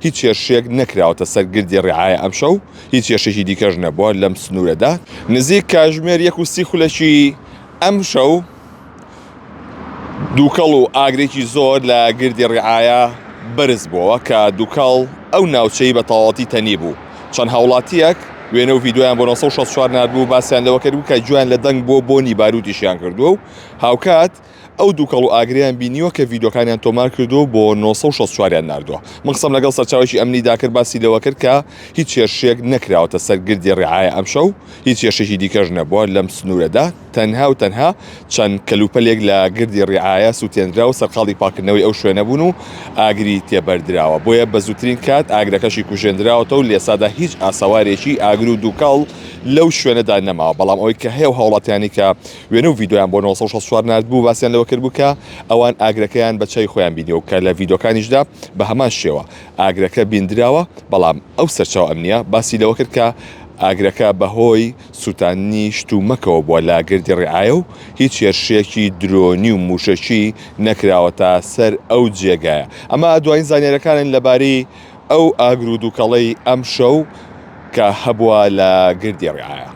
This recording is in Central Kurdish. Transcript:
هیچ هێرشێک نەکراوەتە سەر گردی ڕێعایە ئەمشەو، هیچ هێرشێکی دیکەش نەبووە لەم سنوورەدا. نزیک کاتژمێر 1:30 ئەمشەو دووکەڵ و ئاگرێکی زۆر لە گردی ڕێعایە بەرز بووەوە کە دووکەڵ ئەو ناوچەی بە تەواوەتی تەنی بوو. چەند هاوڵاتیەک وێنە و ڤیدۆیان بۆ 964 نردبوو باسییان لەوە کردبوو کە گویان لە دەنگ بۆ بۆنی باروتیشیان کردووە و هاوکات ئەو دووکەڵ و ئاگریان بینیوە کە ڤیدۆکانیان تۆمار کردو بۆ 964یان نردووە. من قسەم لەگەڵ سەرچاوێکی ئەمنیدا کرد باسی لەوە کرد کە هیچ هێرشێک نەکراوەتە سەر گردی ڕێعایە ئەمشەو، هیچ هێرشێکی دیکەش نەبووە لەم سنوورەدا. تەنها و تەنها چەند کەلوپەلێک لە گردی ڕێعایە سووتێنرا و سەرقاڵی پاکردنەوەی ئەو شوێنە بوون و ئاگری تێبەردراوە. بۆیە بە زووترین کات ئاگرەکەشی کوژێنراوەتەوە و لێسادا هیچ ئاساوارێکی ئاگر و دووکەڵ لەو شوێنەدا نەماوە. بەڵام ئەوەی کە هەیە هاوڵاتیانی کە وێنە و ڤیدۆیان بۆ 964 نردبوو باسییان لەوە کردبوو کە ئەوان ئاگرەکەیان بە چای خۆیان بینیەوە کە لە ڤیدۆکانیشدا بە هەمان شێوە ئاگرەکە بیندراوە. بەڵام ئەو سەرچاو ئەمنیە باسی لەوە کرد کە ئاگرەکە بەهۆی سووتانی شتومەکەوە بووە لە گردی ڕێعایە و هیچ هێرشێکی درۆنی و موشەشی نەکراوەتە سەر ئەو جێگایە. ئەمە دوایین زانیاریەکانن لەبارەی ئەو ئاگر و دووکەڵەی ئەمشەو کە هەبووە لە گردی ڕێعایە.